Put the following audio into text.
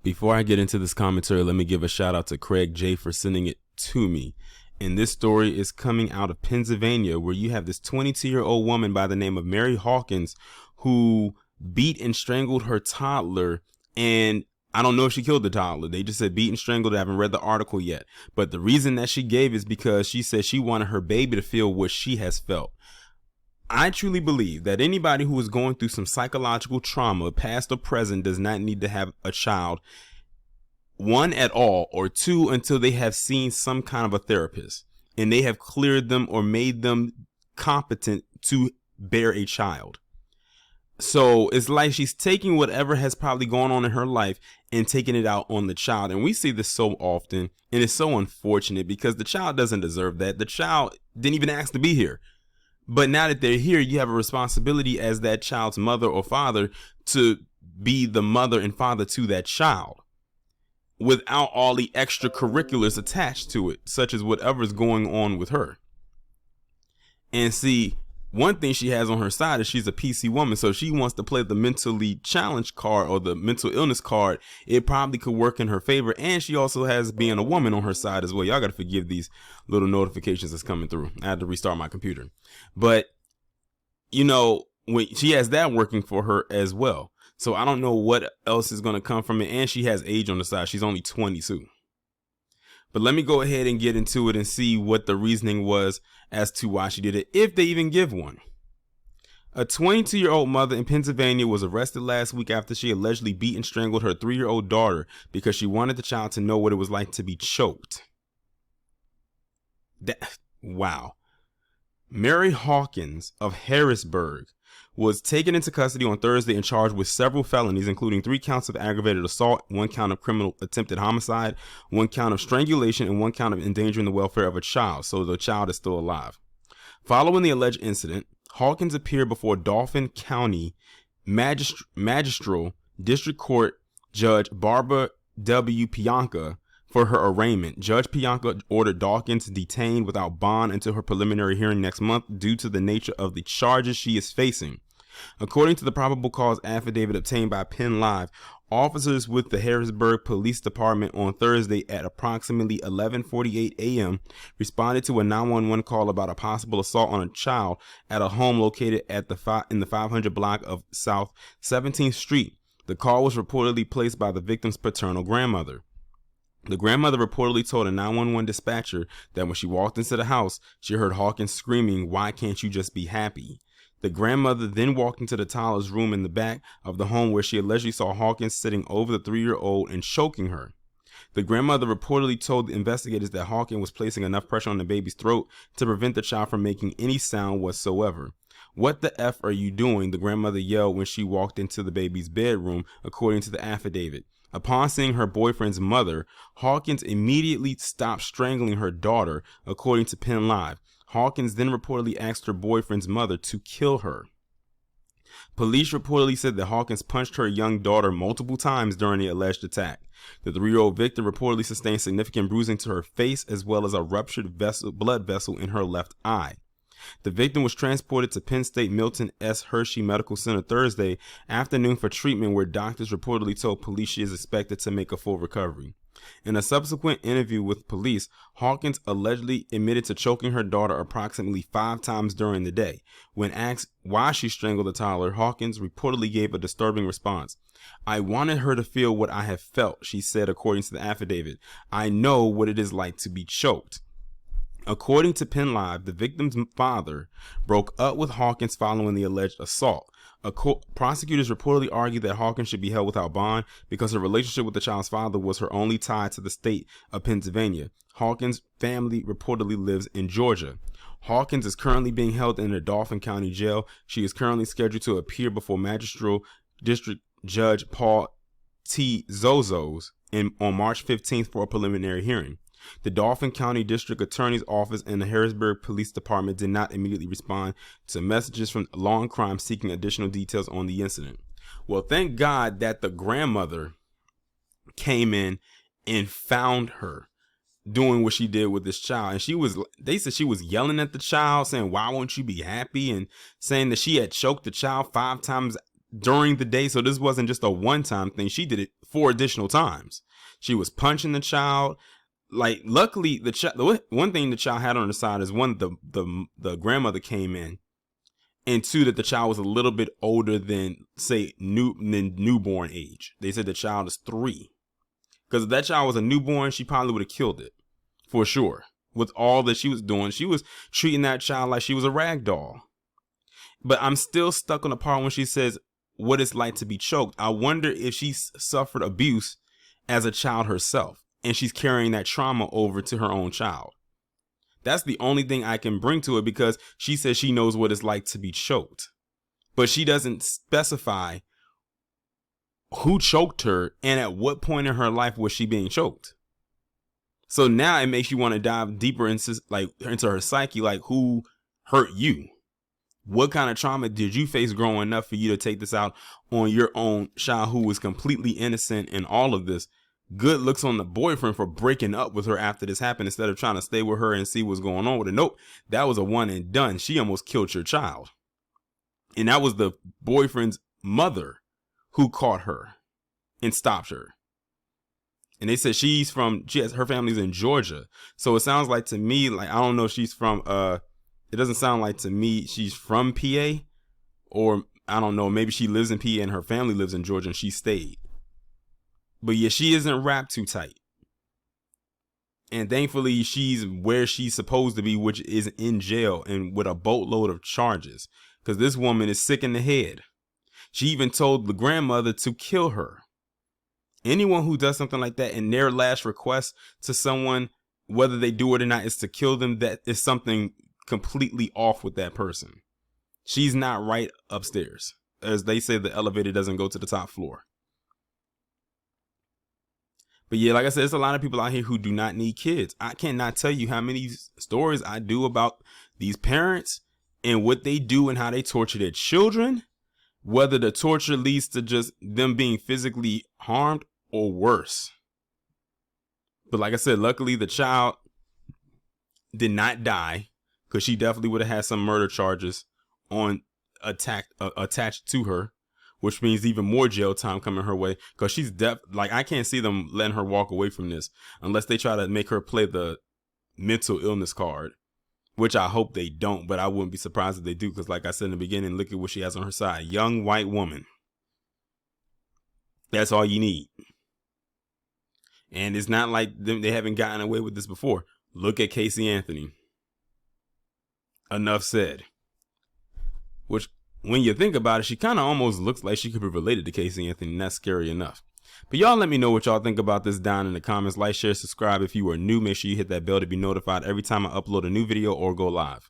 Before I get into this commentary, let me give a shout out to Craig J for sending it to me. And this story is coming out of Pennsylvania, where you have this 22-year-old woman by the name of Mary Hawkins who beat and strangled her toddler. And I don't know if she killed the toddler. They just said beat and strangled. I haven't read the article yet. But the reason that she gave is because she said she wanted her baby to feel what she has felt. I truly believe that anybody who is going through some psychological trauma, past or present, does not need to have a child, one, at all, or two, until they have seen some kind of a therapist and they have cleared them or made them competent to bear a child. So it's like she's taking whatever has probably gone on in her life and taking it out on the child. And we see this so often, and it's so unfortunate because the child doesn't deserve that. The child didn't even ask to be here. But now that they're here, you have a responsibility as that child's mother or father to be the mother and father to that child without all the extracurriculars attached to it, such as whatever's going on with her. And see, one thing she has on her side is she's a PC woman. So if she wants to play the mentally challenged card or the mental illness card, it probably could work in her favor. And she also has being a woman on her side as well. Y'all got to forgive these little notifications that's coming through. I had to restart my computer. But, you know, when she has that working for her as well. So I don't know what else is going to come from it. And she has age on the side. She's only 22. But let me go ahead and get into it and see what the reasoning was as to why she did it, if they even give one. A 22-year-old mother in Pennsylvania was arrested last week after she allegedly beat and strangled her 3-year-old daughter because she wanted the child to know what it was like to be choked. Wow. Mary Hawkins of Harrisburg was taken into custody on Thursday and charged with several felonies, including 3 counts of aggravated assault, 1 count of criminal attempted homicide, 1 count of strangulation, and 1 count of endangering the welfare of a child. So the child is still alive. Following the alleged incident, Hawkins appeared before Dauphin County Magistral District Court Judge Barbara W. Pianka for her arraignment. Judge Pianka ordered Dawkins detained without bond until her preliminary hearing next month due to the nature of the charges she is facing. According to the probable cause affidavit obtained by Penn Live, officers with the Harrisburg Police Department on Thursday at approximately 11:48 a.m. responded to a 911 call about a possible assault on a child at a home located at in the 500 block of South 17th Street. The call was reportedly placed by the victim's paternal grandmother. The grandmother reportedly told a 911 dispatcher that when she walked into the house, she heard Hawkins screaming, "Why can't you just be happy?" The grandmother then walked into the toddler's room in the back of the home where she allegedly saw Hawkins sitting over the 3-year-old and choking her. The grandmother reportedly told the investigators that Hawkins was placing enough pressure on the baby's throat to prevent the child from making any sound whatsoever. "What the F are you doing?" the grandmother yelled when she walked into the baby's bedroom, according to the affidavit. Upon seeing her boyfriend's mother, Hawkins immediately stopped strangling her daughter, according to Penn Live. Hawkins then reportedly asked her boyfriend's mother to kill her. Police reportedly said that Hawkins punched her young daughter multiple times during the alleged attack. The 3-year-old victim reportedly sustained significant bruising to her face as well as a ruptured blood vessel in her left eye. The victim was transported to Penn State Milton S. Hershey Medical Center Thursday afternoon for treatment, where doctors reportedly told police she is expected to make a full recovery. In a subsequent interview with police, Hawkins allegedly admitted to choking her daughter approximately 5 times during the day. When asked why she strangled the toddler, Hawkins reportedly gave a disturbing response. "I wanted her to feel what I have felt," she said, according to the affidavit. "I know what it is like to be choked." According to Penn Live, the victim's father broke up with Hawkins following the alleged assault. Prosecutors reportedly argued that Hawkins should be held without bond because her relationship with the child's father was her only tie to the state of Pennsylvania. Hawkins' family reportedly lives in Georgia. Hawkins is currently being held in the Dauphin County Jail. She is currently scheduled to appear before Magistral District Judge Paul T. Zozos on March 15th for a preliminary hearing. The Dauphin County District Attorney's Office and the Harrisburg Police Department did not immediately respond to messages from Law and Crime seeking additional details on the incident. Well, thank God that the grandmother came in and found her doing what she did with this child. And they said she was yelling at the child, saying, "Why won't you be happy?" And saying that she had choked the child 5 times during the day. So this wasn't just a one-time thing. She did it 4 additional times. She was punching the child. Like, luckily, the one thing the child had on her side is, one, the grandmother came in, and 2, that the child was a little bit older than, say, newborn age. They said the child is 3. Because if that child was a newborn, she probably would have killed it, for sure. With all that she was doing, she was treating that child like she was a rag doll. But I'm still stuck on the part when she says what it's like to be choked. I wonder if she suffered abuse as a child herself, and she's carrying that trauma over to her own child. That's the only thing I can bring to it, because she says she knows what it's like to be choked, but she doesn't specify who choked her and at what point in her life was she being choked. So now it makes you want to dive deeper into her psyche, like, who hurt you? What kind of trauma did you face growing up for you to take this out on your own child, who was completely innocent in all of this? Good looks on the boyfriend for breaking up with her after this happened, instead of trying to stay with her and see what's going on with her. Nope, that was a one and done. She almost killed your child. And that was the boyfriend's mother who caught her and stopped her. And they said her family's in Georgia. So it sounds like to me, like, I don't know if she's from, it doesn't sound like to me she's from PA, or I don't know, maybe she lives in PA and her family lives in Georgia and she stayed. But yeah, she isn't wrapped too tight. And thankfully she's where she's supposed to be, which is in jail and with a boatload of charges, because this woman is sick in the head. She even told the grandmother to kill her. Anyone who does something like that and their last request to someone, whether they do it or not, is to kill them, that is something completely off with that person. She's not right upstairs. As they say, the elevator doesn't go to the top floor. But yeah, like I said, there's a lot of people out here who do not need kids. I cannot tell you how many stories I do about these parents and what they do and how they torture their children, whether the torture leads to just them being physically harmed or worse. But like I said, luckily the child did not die, because she definitely would have had some murder charges attached to her, which means even more jail time coming her way, because she's like, I can't see them letting her walk away from this unless they try to make her play the mental illness card, which I hope they don't, but I wouldn't be surprised if they do, because like I said in the beginning, look at what she has on her side. Young white woman. That's all you need. And it's not like they haven't gotten away with this before. Look at Casey Anthony. Enough said. Which, when you think about it, she kind of almost looks like she could be related to Casey Anthony, and that's scary enough. But y'all let me know what y'all think about this down in the comments. Like, share, subscribe if you are new. Make sure you hit that bell to be notified every time I upload a new video or go live.